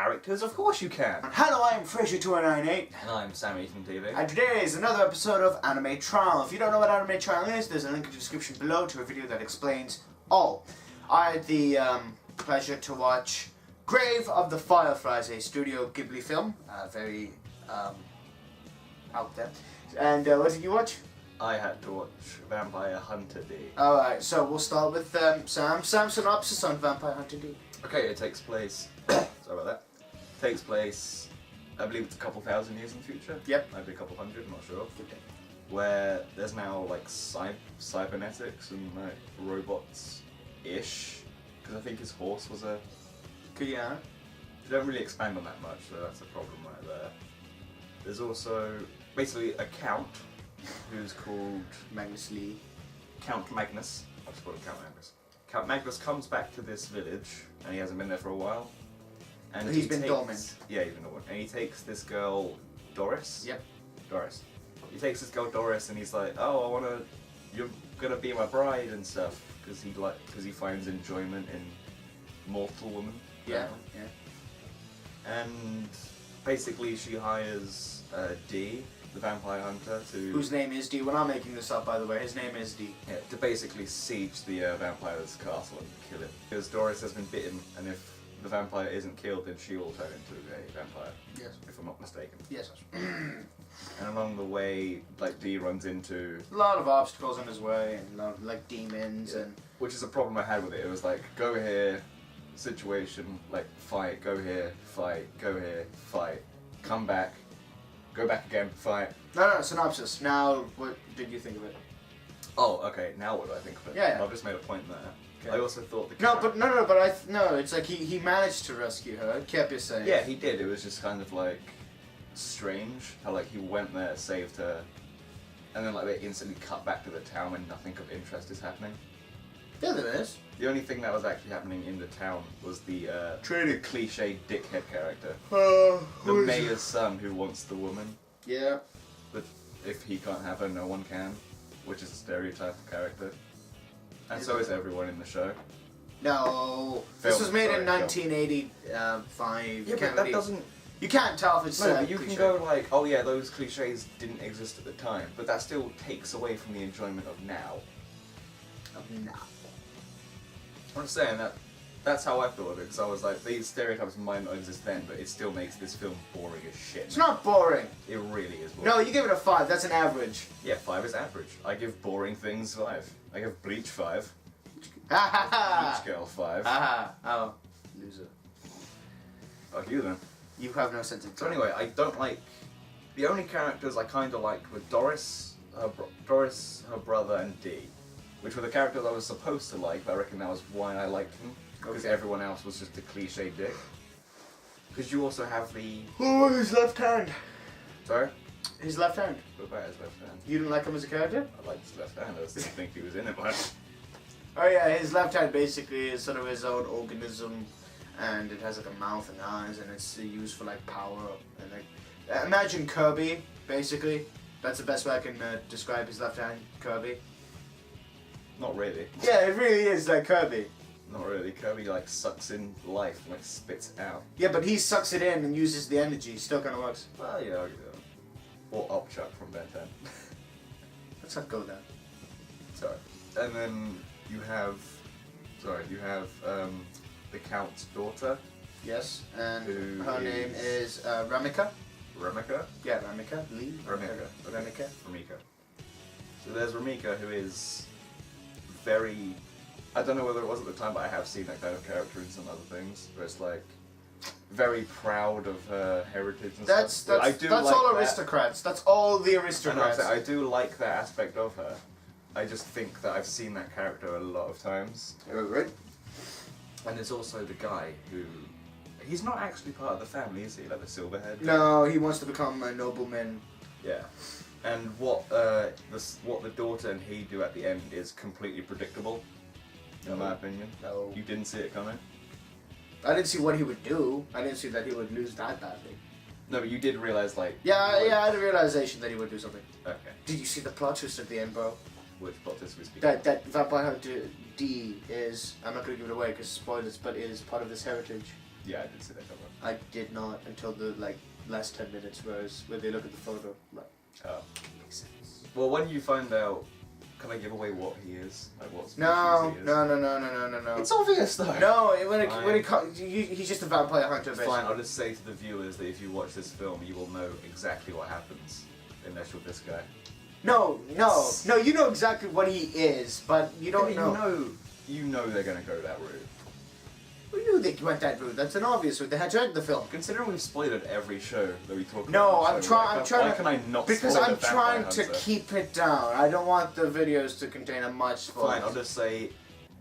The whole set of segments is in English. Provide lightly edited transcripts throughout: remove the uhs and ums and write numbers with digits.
characters? Of course you can. Hello, I'm Fraser298. And I'm Sammy from TV. And today is another episode of Anime Trial. If you don't know what Anime Trial is, there's a link in the description below to a video that explains all. I had the pleasure to watch Grave of the Fireflies, a Studio Ghibli film. Very out there. And what did you watch? I had to watch Vampire Hunter D. Alright, so we'll start with Sam. Sam's synopsis on Vampire Hunter D. Okay, it takes place... sorry about that. Takes place, I believe it's a couple thousand years in the future. Yep. Maybe a couple hundred, I'm not sure. Okay. Where there's now like cybernetics and like robots-ish. Because I think his horse was a... Yeah. They don't really expand on that much, so that's a problem right there. There's also basically a count who's called Magnus Lee. Count Magnus. I'll just call him Count Magnus. Count Magnus comes back to this village, and he hasn't been there for a while. And he's been dormant. Yeah, he's been dormant. And he takes this girl, Doris. Yep. Doris. He takes this girl, Doris, and he's like, "Oh, you're gonna be my bride and stuff," because he finds enjoyment in mortal women. Yeah. Yeah. And basically, she hires D, the vampire hunter, whose name is D. We're not making this up, by the way. His name is D. Yeah, to basically siege the vampire's castle and kill it. Because Doris has been bitten, and if the vampire isn't killed, then she will turn into a vampire. Yes. If I'm not mistaken. Yes. And along the way, like, D runs into... a lot of obstacles in his way, and a lot of, like, demons, and... Which is a problem I had with it. It was like, go here, situation, like, fight, go here, fight, go here, fight, come back, go back again, fight. No, synopsis. Now, what did you think of it? Oh, okay, now what do I think of it? Yeah. I've just made a point there. Okay. I also thought the it's like he managed to rescue her, kept her safe. Yeah, he did. It was just kind of like strange how like he went there, saved her, and then like they instantly cut back to the town when nothing of interest is happening. Yeah, there is. The only thing that was actually happening in the town was the cliche dickhead character. The mayor's son who wants the woman. Yeah. But if he can't have her, no one can, which is a stereotype of character. And so is everyone in the show. No. This was made in 1985. Yeah, but that doesn't... You can't tell if it's No, but you cliche. can go like, oh yeah, those cliches didn't exist at the time, but that still takes away from the enjoyment of now. Of now. I'm just saying that's how I thought of it, because I was like, these stereotypes might not exist then, but it still makes this film boring as shit. It's not boring. It really is boring. No, you give it a 5. That's an average. Yeah, 5 is average. I give boring things 5. I give Bleach 5. Ha Bleach Girl 5. Oh, loser. Fuck you then. You have no sense of So time. anyway, I don't like... The only characters I kind of liked were Doris, her brother, and D. Which were the characters I was supposed to like, but I reckon that was why I liked them. Because everyone else was just a cliche dick. Because you also have the... Oh, his left hand. Sorry? His left hand. What about his left hand? You didn't like him as a character? I liked his left hand, I just didn't think he was in it much. Oh yeah, his left hand basically is sort of his own organism, and it has like a mouth and eyes, and it's used for like power and like... imagine Kirby, basically. That's the best way I can describe his left hand, Kirby. Not really. Yeah, it really is like Kirby. Not really. Kirby like sucks in life and like spits it out. Yeah, but he sucks it in and uses the energy. Still kind of works. Well, yeah, I'll give it that. Or Upchuck from Ben 10. Let's not go there. Sorry. And then you have... Sorry, you have the Count's daughter. Yes, and Who her name is Ramika. Ramika? Yeah, Ramika. Lee? Ramika. Ramika. Ramika. So there's Ramika, who is very... I don't know whether it was at the time, but I have seen that kind of character in some other things, where it's like very proud of her heritage and stuff. That's all aristocrats. That's all the aristocrats. I do like that aspect of her. I just think that I've seen that character a lot of times. Right. And there's also the guy who... He's not actually part of the family, is he? Like the Silverhead? No, he wants to become a nobleman. Yeah. And what the daughter and he do at the end is completely predictable, in my opinion. No. You didn't see it coming? I didn't see what he would do. I didn't see that he would lose that badly. No, but you did realise, like... Yeah, I had a realization that he would do something. Okay. Did you see the plot twist at the end, bro? Which plot twist we speak? That Vampire Hunter D is, I'm not going to give it away because spoilers, but is part of this heritage. Yeah, I did see that cover. I did not until the last 10 minutes, where they look at the photo. Like, Oh. makes sense. Well, when you find out, can I give away what he is? Like what species No, he is? no. It's obvious though. No, he's just a vampire hunter. Basically. Fine, I'll just say to the viewers that if you watch this film, you will know exactly what happens. Unless you're this guy. No, you know exactly what he is, but you don't know. You know they're gonna go that route. We knew they went that route. That's an obvious route. They had to end the film. Considering we've spoiled every show that we talk about. No, on the show, I'm trying. Why can I not Because spoil I'm the Vampire trying to Hunter? keep it down. I don't want the videos to contain a much spoilers. Fine, I'll just say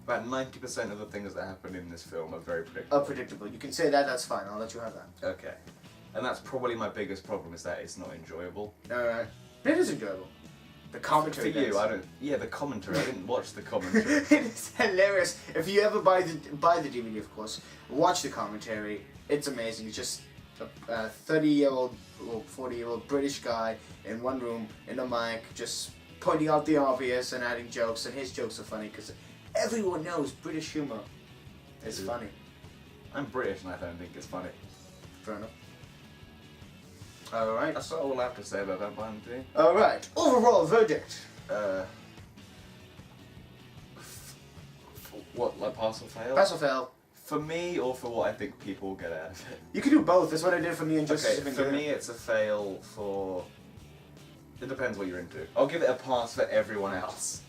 about 90% of the things that happen in this film are very predictable. Unpredictable. You can say that. That's fine. I'll let you have that. Okay. And that's probably my biggest problem, is that it's not enjoyable. All right. It is enjoyable. The commentary. For you, I don't. Yeah, the commentary. I didn't watch the commentary. It is hilarious. If you ever buy the DVD, of course, watch the commentary. It's amazing. It's just a 30-year-old or 40-year-old British guy in one room in a mic, just pointing out the obvious and adding jokes. And his jokes are funny because everyone knows British humor is funny. I'm British and I don't think it's funny. Fair enough. All right. That's all I have to say about Vampire Hunter. All right. Overall verdict. What, like pass or fail? Pass or fail. For me, or for what I think people will get out of it? You can do both. That's what I did for me and Justice. Okay, for me it's a fail for... It depends what you're into. I'll give it a pass for everyone else.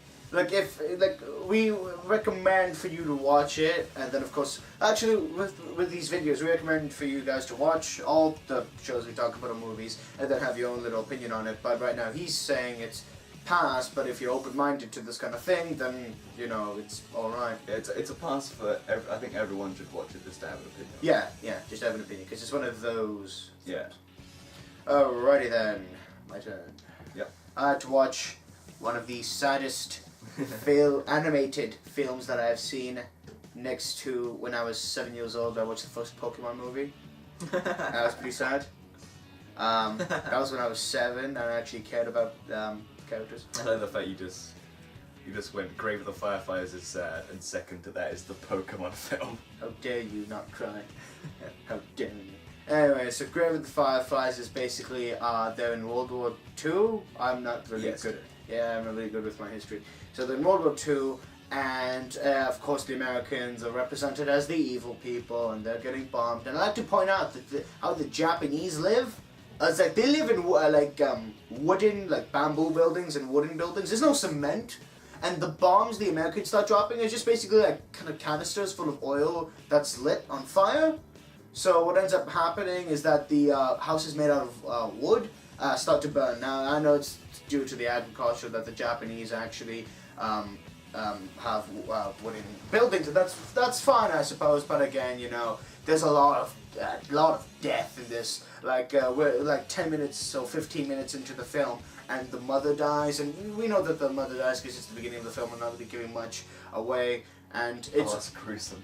We recommend for you to watch it, and then of course, actually with these videos, we recommend for you guys to watch all the shows we talk about or movies, and then have your own little opinion on it. But right now, he's saying it's pass. But if you're open-minded to this kind of thing, then you know it's all right. Yeah, it's a pass for. I think everyone should watch it just to have an opinion. Yeah, just have an opinion because it's one of those. Yeah. Alrighty then, my turn. Yep. I had to watch one of the saddest animated films that I have seen. Next to when I was 7 years old, I watched the first Pokemon movie. That was pretty sad. That was when I was 7 and I actually cared about characters. I like the fact you just went Grave of the Fireflies is sad, and second to that is the Pokemon film. How dare you not cry? How dare you? Anyway, so Grave of the Fireflies is basically they're in World War II. I'm not really good. Yeah, I'm really good with my history. So they're in World War II, and of course the Americans are represented as the evil people, and they're getting bombed. And I like to point out that how the Japanese live. It's like they live in wooden, bamboo buildings and wooden buildings. There's no cement, and the bombs the Americans start dropping are just basically kind of canisters full of oil that's lit on fire. So what ends up happening is that the houses made out of wood start to burn. Now I know it's due to the agriculture that the Japanese actually have wooden buildings, and that's fine, I suppose. But again, you know, there's a lot of death in this. We're 10 minutes or 15 minutes into the film, and the mother dies, and we know that the mother dies because it's the beginning of the film. I'm not really giving much away, and it's that's gruesome.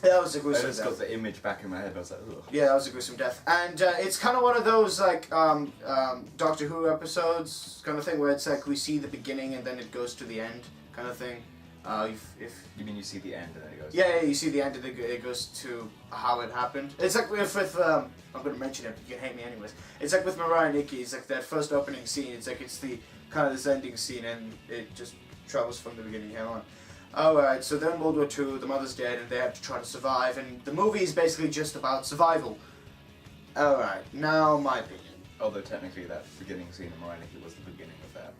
That was a gruesome I just death. got the image back in my head. I was like, ugh. Yeah, that was a gruesome death, and it's kind of one of those Doctor Who episodes kind of thing where it's like we see the beginning and then it goes to the end kind of thing. If You mean you see the end and then it goes... yeah, you see the end and it goes to how it happened. It's like with I'm going to mention it, but you can hate me anyways. It's like with Mariah and Nikki. It's like that first opening scene. It's like it's the kind of this ending scene, and it just travels from the beginning here on. Alright, so then World War II, the mother's dead, and they have to try to survive, and the movie is basically just about survival. Alright, now my opinion. Although technically that beginning scene in Mariah was the beginning of that.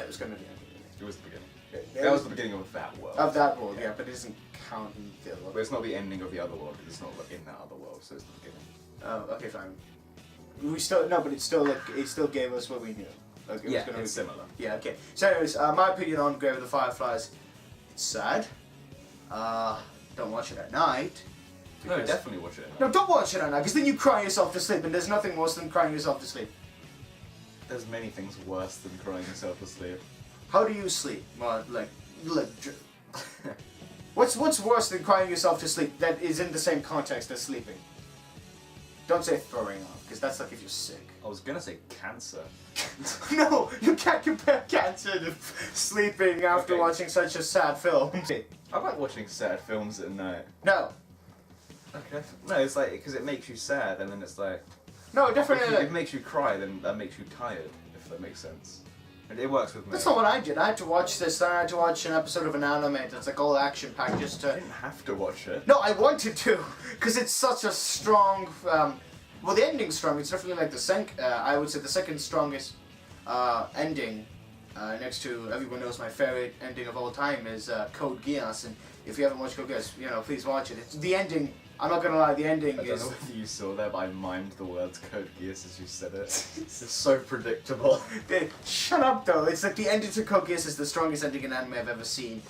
It was going to be the beginning. It was the beginning. That was the beginning of that world. Of that world, yeah, but it doesn't count in the other world. But it's not the ending of the other world, it's not in that other world, so it's the beginning. Oh, okay, fine. But it still gave us what we knew. Like, Yeah, it's similar. Yeah, okay. So anyways, my opinion on Grave of the Fireflies, it's sad. Don't watch it at night. No, definitely watch it. No, don't watch it at night, because then you cry yourself to sleep, and there's nothing worse than crying yourself to sleep. There's many things worse than crying yourself to sleep. How do you sleep? Well, what's worse than crying yourself to sleep that is in the same context as sleeping? Don't say throwing up, because that's like if you're sick. I was gonna say cancer. No, you can't compare cancer to sleeping after watching such a sad film. I like watching sad films at night. No. Okay. No, it's like because it makes you sad, and then it's like No, if definitely. it makes you cry, then that makes you tired. If that makes sense. And it works with me. That's not what I did. I had to watch this. I had to watch an episode of an anime that's like all action packed just I to. didn't have to watch it. No, I wanted to, because it's such a strong. Well, the ending's strong. It's definitely like I would say the second strongest ending, next to everyone knows my favorite ending of all time is Code Geass. And if you haven't watched Code Geass, please watch it. It's the ending. I'm not gonna lie, the ending I don't is. know whether you saw that, but I mimed the words Code Geass as you said it. It's so predictable. Shut up, though. It's like the ending to Code Geass is the strongest ending in anime I've ever seen,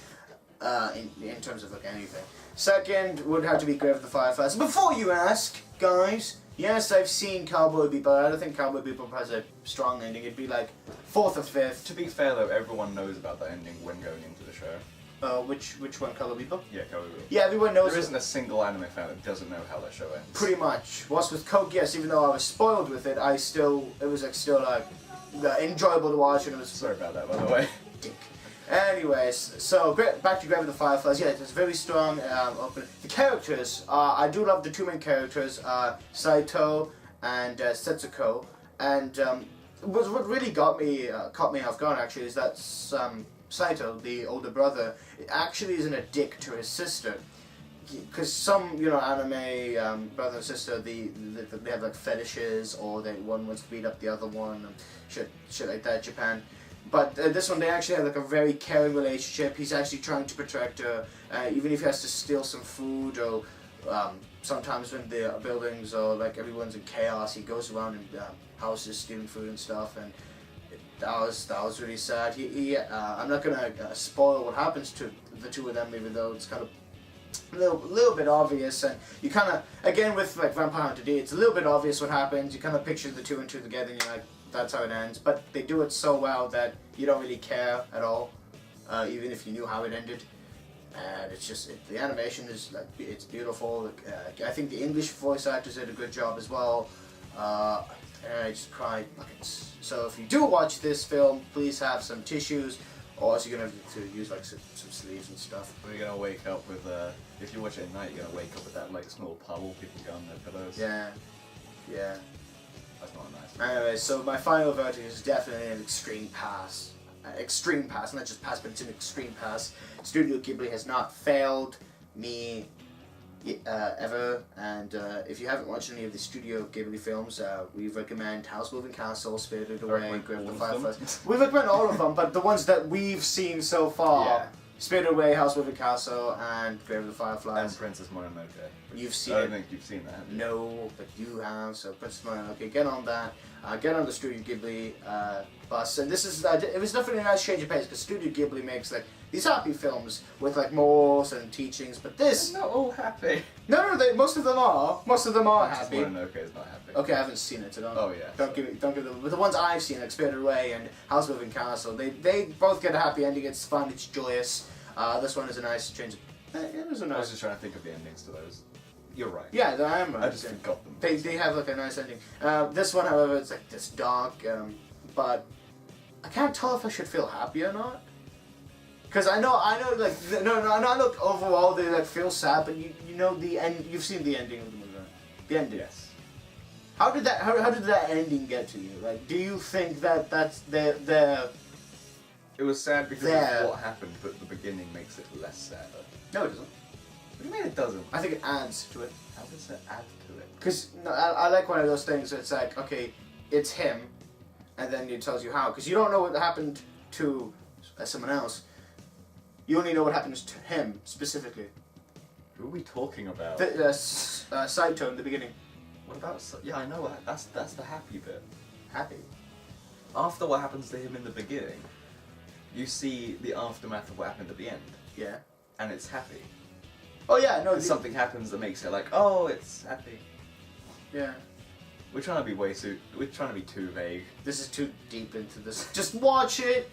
in terms of like anything. Second would have to be Grave of the Fireflies. Before you ask, guys, yes, I've seen Cowboy Bebop. I don't think Cowboy Bebop has a strong ending. It'd be like fourth or fifth. To be fair though, everyone knows about that ending when going into the show. Which one, Cowboy Bebop? Yeah, Cowboy Bebop. Yeah, everyone knows. There isn't a single anime fan that doesn't know how that show ends. Pretty much. Whilst with Code Geass, even though I was spoiled with it, it was enjoyable to watch, and it was. Sorry about that, by the way. Dick. Anyways, so back to Grave of the Fireflies. Yeah, it's very strong. Open. The characters, I do love the two main characters, Saito and Setsuko. And what really caught me off guard actually is that Saito, the older brother, actually isn't a dick to his sister. Because some, anime brother and sister, they have like fetishes, or one wants to beat up the other one, and shit like that. Japan. But this one, they actually have like a very caring relationship. He's actually trying to protect her, even if he has to steal some food, or sometimes when the buildings or like everyone's in chaos, he goes around in houses stealing food and stuff. And that was really sad. I'm not gonna spoil what happens to the two of them, even though it's kind of a little bit obvious. And you kind of, again with like Vampire Hunter D, it's a little bit obvious what happens. You kind of picture the two and two together, and you're like, that's how it ends. But they do it so well that you don't really care at all, even if you knew how it ended. And it's just the animation is like it's beautiful. I think the English voice actors did a good job as well. And I just cried buckets. So if you do watch this film, please have some tissues, or else you're gonna have to use like some sleeves and stuff. Or you're gonna wake up with if you watch it at night, you're gonna wake up with that like small puddle people get on their pillows. Yeah. That's not nice. Anyway, so my final verdict is definitely an extreme pass. Extreme pass, not just pass, but it's an extreme pass. Studio Ghibli has not failed me ever, and if you haven't watched any of the Studio Ghibli films, we recommend House Moving Castle, Spirited Away, Grave of the Fireflies. We recommend all of them, but the ones that we've seen so far, Yeah. Spirited Away, House Moving Castle, and Grave of the Fireflies. And Princess Mononoke. You've seen I it. don't think you've seen that, have you? No, but you have, so Princess Mononoke, get on that. Get on the Studio Ghibli bus. And this is, it was definitely a nice change of pace, because Studio Ghibli makes like these happy films with like morals and teachings, but this... They're not all happy. No, most of them are. Most of them are Princess happy. Mononoke is not happy. Okay, I haven't seen it, so don't. Oh, yeah. Don't give them. But the ones I've seen, like Spirited Away and House Moving Castle, they both get a happy ending. It's fun. It's joyous. This one is a nice change. It was a I was nice. just trying to think of the endings to those. You're right. Yeah, I am right. I just forgot them. They have like a nice ending. This one, however, it's like this dark. But I can't tell if I should feel happy or not. Because I know, like, I know overall they like feel sad, but you know the end. You've seen the ending of the movie, right? The ending. Yes. How did that ending get to you? Like, do you think that's the It was sad because There. of what happened, but the beginning makes it less sad. No, it doesn't. What do you mean it doesn't? I think it adds to it. How does it add to it? Because I like one of those things that's like, okay, it's him, and then it tells you how. Because you don't know what happened to someone else. You only know what happens to him specifically. Who are we talking about? Saito in the beginning. What about... Yeah, I know. That's the happy bit. Happy. After what happens to him in the beginning, you see the aftermath of what happened at the end. Yeah. And it's happy. Oh yeah, no. Because something happens that makes it like, oh, it's happy. Yeah. We're trying to be too vague. This is too deep into this. Just watch it.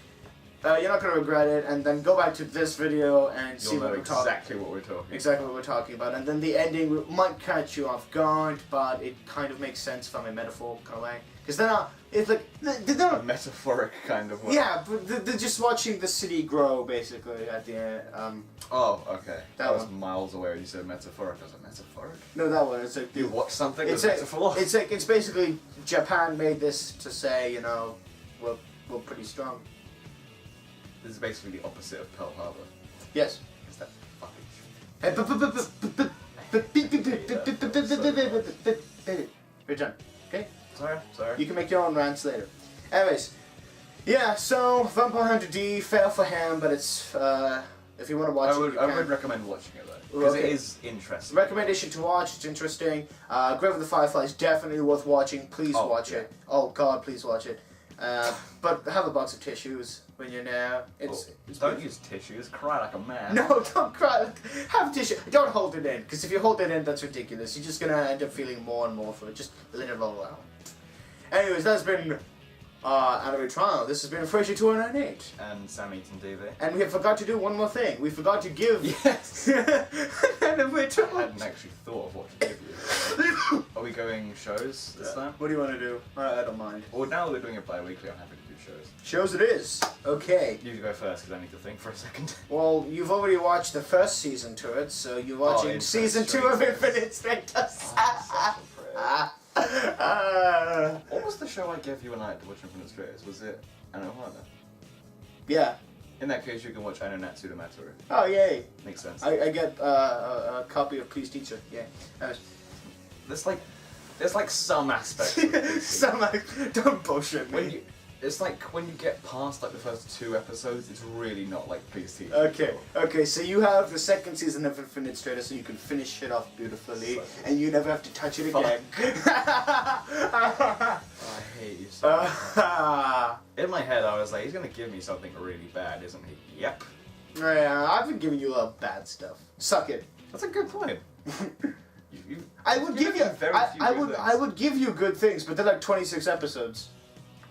You're not going to regret it, and then go back to this video and see You'll what know we're talking. exactly what we're talking. Exactly what we're talking about, and then the ending might catch you off guard, but it kind of makes sense from a metaphor kind of way. Because they're not. It's like they're A not. metaphoric kind of way. Yeah, but they're just watching the city grow basically at the end. Oh, okay. That I was one. miles away when you said metaphoric. I was like, metaphoric? No, that one. It's like You watch something It's with a, metaphor? it's like it's basically Japan made this to say, you know, we're pretty strong. This is basically the opposite of Pearl Harbor. Yes. Is that fucking We're done. Okay. Sorry. You can make your own rants later. Anyways, yeah. So Vampire Hunter D fail for him, but it's if you want to watch it, you I can. would recommend watching it though, because Okay. it is interesting. Recommendation to watch. It's interesting. Grave of the Fireflies definitely worth watching. Please Oh, watch yeah. it. Oh God, please watch it. But have a box of tissues when you're there. It's Don't beautiful. use tissues. Cry like a man. No, don't cry. Have tissue. Don't hold it in, because if you hold it in, that's ridiculous. You're just gonna end up feeling more and more for it. Just let it roll out. Anyways, that's been Anime Trial. This has been Frasier 298. And Sam Eaton TV. And we have forgot to do one more thing. We forgot to give Yes. Anime I Trial. hadn't actually thought of what to give you. Are we going shows this time? What do you want to do? I don't mind. Well, now we're doing it bi-weekly. I'm happy to do shows. Shows it is. Okay. You go first because I need to think for a second. Well, you've already watched the first season to it, so you're watching Infinite season 2 Strangers. of Infinite Strangers. Oh, such a prick. What was the show I gave you a night to watch Infinite Strangers? Was it Anohana? Yeah. In that case, you can watch Ano Natsu Mataru. Oh, yay. Makes sense. I get a copy of Please Teacher. Yeah. There's like some aspects of it. Some don't bullshit me. It's like when you get past like the first 2 episodes, it's really not like Please Teach. Okay, so you have the second season of Infinite Stranger, so you can finish it off beautifully, So- and you never have to touch it again. I hate you so much. In my head, I was like, he's gonna give me something really bad, isn't he? Yep. Yeah, I've been giving you a lot of bad stuff. Suck it. That's a good point. I would give you. very few I good would. things. I would give you good things, but they're like 26 episodes.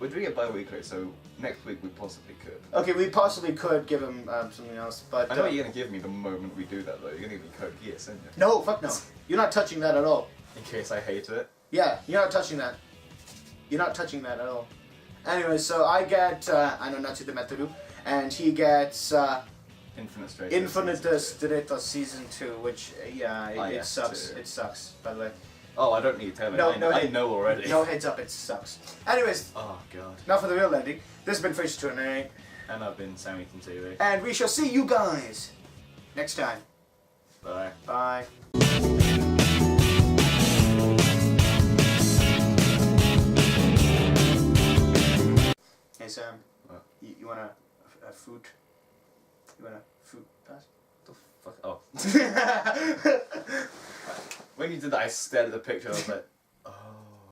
We're doing it bi-weekly, so next week we possibly could. Okay, we possibly could give him something else, but I know what you're gonna give me the moment we do that though. You're gonna give me Code Geass, aren't you? no, fuck no. You're not touching that at all. In case I hate it. Yeah, you're not touching that. You're not touching that at all. Anyway, so I get Ano Natsu de Metaru, and he gets Infinite Straight. Infinite Straight Season 2, which it yes, sucks. too. It sucks, by the way. Oh, I don't need to tell you. No, I know already. No heads up, it sucks. Anyways, Oh god. now for the real ending. This has been Frasier 298, And I've been Sam Eaton TV. and we shall see you guys next time. Bye. Bye. Hey Sam, What? you want a fruit? You want a fruit pass? Fuck. Oh. When you did that, I stared at the picture. I was like.